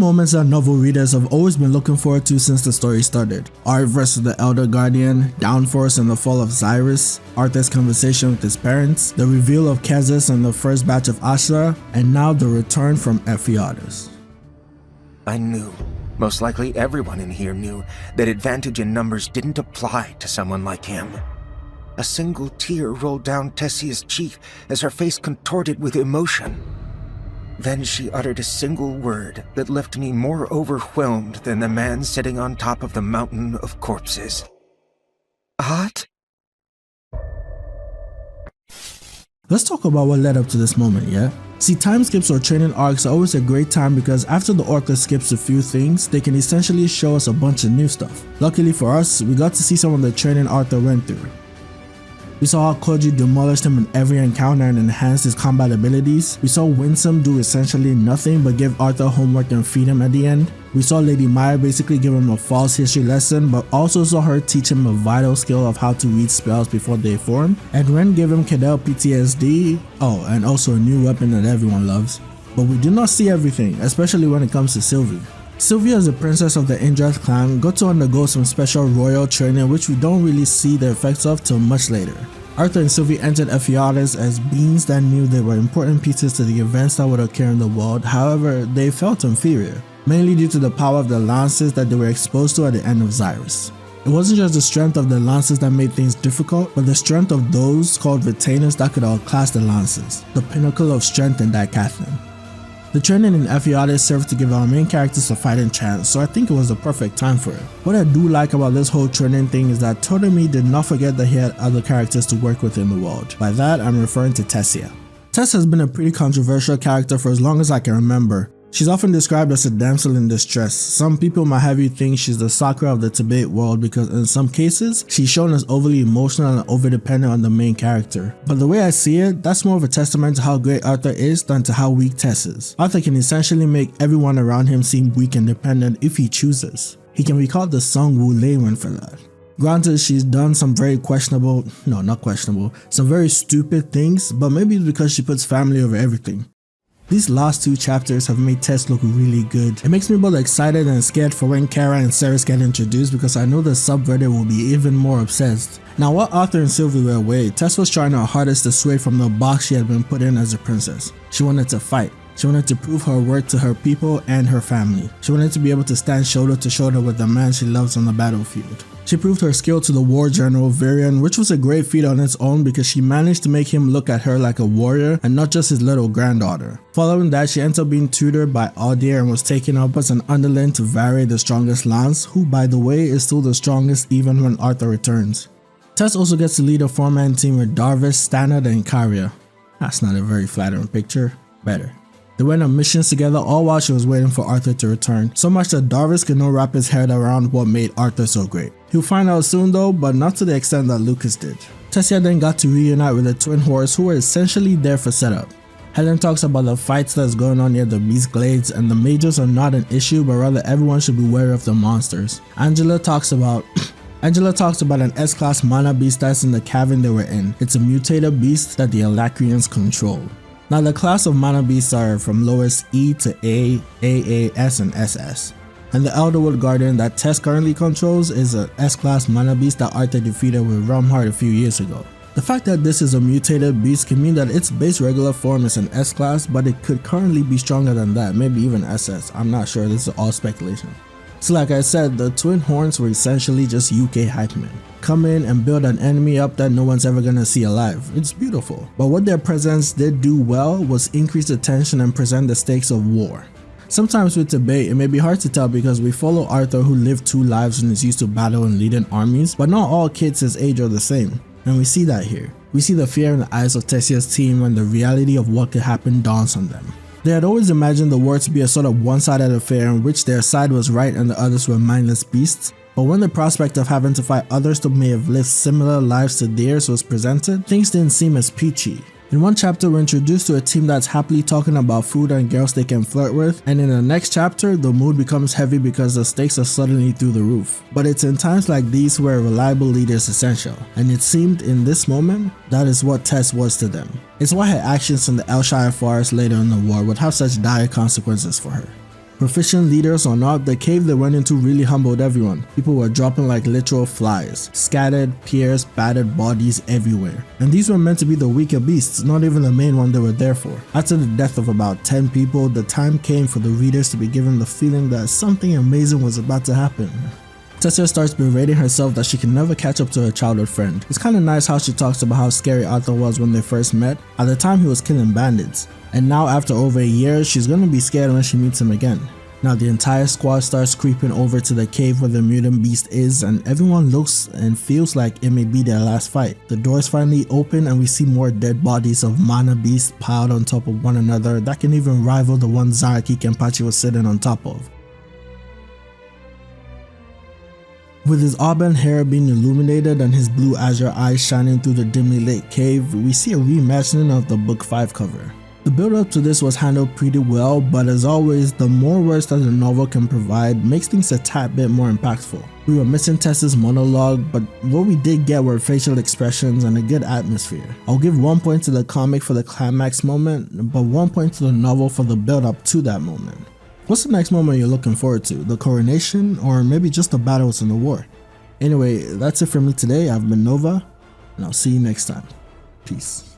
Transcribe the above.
moments that novel readers have always been looking forward to since the story started. Art versus the Elder Guardian, Downforce and the fall of Xyrus, Arthur's conversation with his parents, the reveal of Kezis and the first batch of Ashra, and now the return from Ephialtes. I knew, most likely everyone in here knew, that advantage in numbers didn't apply to someone like him. A single tear rolled down Tessia's cheek as her face contorted with emotion. Then she uttered a single word that left me more overwhelmed than the man sitting on top of the mountain of corpses. Hot? Let's talk about what led up to this moment, yeah? See, time skips or training arcs are always a great time because after the author skips a few things, they can essentially show us a bunch of new stuff. Luckily for us, we got to see some of the training Arthur went through. We saw how Koji demolished him in every encounter and enhanced his combat abilities. We saw Winsome do essentially nothing but give Arthur homework and feed him at the end. We saw Lady Maya basically give him a false history lesson, but also saw her teach him a vital skill of how to read spells before they form. And Ren gave him Cadell PTSD, and also a new weapon that everyone loves. But we do not see everything, especially when it comes to Sylvie. Sylvia, as a princess of the Indrath clan, got to undergo some special royal training which we don't really see the effects of till much later. Arthur and Sylvie entered Ephialtes as beings that knew they were important pieces to the events that would occur in the world, however, they felt inferior, mainly due to the power of the lances that they were exposed to at the end of Xyrus. It wasn't just the strength of the lances that made things difficult, but the strength of those called retainers that could outclass the lances, the pinnacle of strength in Dicathlan. The training in Ephialtes served to give our main characters a fighting chance, so I think it was the perfect time for it. What I do like about this whole training thing is that Totemi did not forget that he had other characters to work with in the world. By that, I'm referring to Tessia. Tess has been a pretty controversial character for as long as I can remember. She's often described as a damsel in distress. Some people might have you think she's the Sakura of the tbate world because in some cases, she's shown as overly emotional and over-dependent on the main character. But the way I see it, that's more of a testament to how great Arthur is than to how weak Tess is. Arthur can essentially make everyone around him seem weak and dependent if he chooses. He can be called the Song Wu Leiwen for that. Granted, she's done some very some very stupid things, but maybe it's because she puts family over everything. These last two chapters have made Tess look really good. It makes me both excited and scared for when Kara and Ceres get introduced because I know the subreddit will be even more obsessed. Now while Arthur and Sylvie were away, Tess was trying her hardest to sway from the box she had been put in as a princess. She wanted to fight. She wanted to prove her worth to her people and her family. She wanted to be able to stand shoulder to shoulder with the man she loves on the battlefield. She proved her skill to the war general Varian, which was a great feat on its own because she managed to make him look at her like a warrior and not just his little granddaughter. Following that, she ended up being tutored by Aldir and was taken up as an underling to Vari, the strongest lance, who by the way is still the strongest even when Arthur returns. Tess also gets to lead a 4-man team with Darvis, Stannard, and Karia. That's not a very flattering picture. Better. They went on missions together all while she was waiting for Arthur to return, so much that Darvis could not wrap his head around what made Arthur so great. He'll find out soon though, but not to the extent that Lucas did. Tessia then got to reunite with the twin horse who were essentially there for setup. Helen talks about the fights that's going on near the Beast Glades and the majors are not an issue but rather everyone should be wary of the monsters. Angela talks about an S-class mana beast that's in the cavern they were in. It's a mutated beast that the Alacrians control. Now the class of mana beasts are from lowest E to A, AA, S, and SS. And the Elderwood Guardian that Tess currently controls is an S-class mana beast that Arthur defeated with Realmheart a few years ago. The fact that this is a mutated beast can mean that its base regular form is an S-class, but it could currently be stronger than that, maybe even SS, I'm not sure, this is all speculation. So like I said, the twin horns were essentially just UK hype men. Come in and build an enemy up that no one's ever gonna see alive. It's beautiful. But what their presence did do well was increase the tension and present the stakes of war. Sometimes with tbate, it may be hard to tell because we follow Arthur who lived 2 lives and is used to battle and leading armies, but not all kids his age are the same. And we see that here. We see the fear in the eyes of Tessia's team when the reality of what could happen dawns on them. They had always imagined the war to be a sort of one-sided affair in which their side was right and the others were mindless beasts, but when the prospect of having to fight others that may have lived similar lives to theirs was presented, things didn't seem as peachy. In one chapter, we're introduced to a team that's happily talking about food and girls they can flirt with, and in the next chapter, the mood becomes heavy because the stakes are suddenly through the roof. But it's in times like these where a reliable leader is essential, and it seemed in this moment, that is what Tess was to them. It's why her actions in the Elshire forest later in the war would have such dire consequences for her. Proficient leaders or not, the cave they went into really humbled everyone. People were dropping like literal flies, scattered, pierced, battered bodies everywhere. And these were meant to be the weaker beasts, not even the main one they were there for. After the death of about 10 people, the time came for the readers to be given the feeling that something amazing was about to happen. Tessia starts berating herself that she can never catch up to her childhood friend. It's kinda nice how she talks about how scary Arthur was when they first met. At the time he was killing bandits, and now after over a year she's gonna be scared when she meets him again. Now the entire squad starts creeping over to the cave where the mutant beast is, and everyone looks and feels like it may be their last fight. The doors finally open and we see more dead bodies of mana beasts piled on top of one another that can even rival the one Zaraki Kenpachi was sitting on top of. With his auburn hair being illuminated and his blue azure eyes shining through the dimly lit cave, we see a reimagining of the book 5 cover. The build up to this was handled pretty well, but as always, the more words that the novel can provide makes things a tad bit more impactful. We were missing Tess's monologue, but what we did get were facial expressions and a good atmosphere. I'll give 1 point to the comic for the climax moment, but 1 point to the novel for the build up to that moment. What's the next moment you're looking forward to? The coronation, or maybe just the battles in the war? Anyway, that's it for me today. I've been Nova, and I'll see you next time. Peace.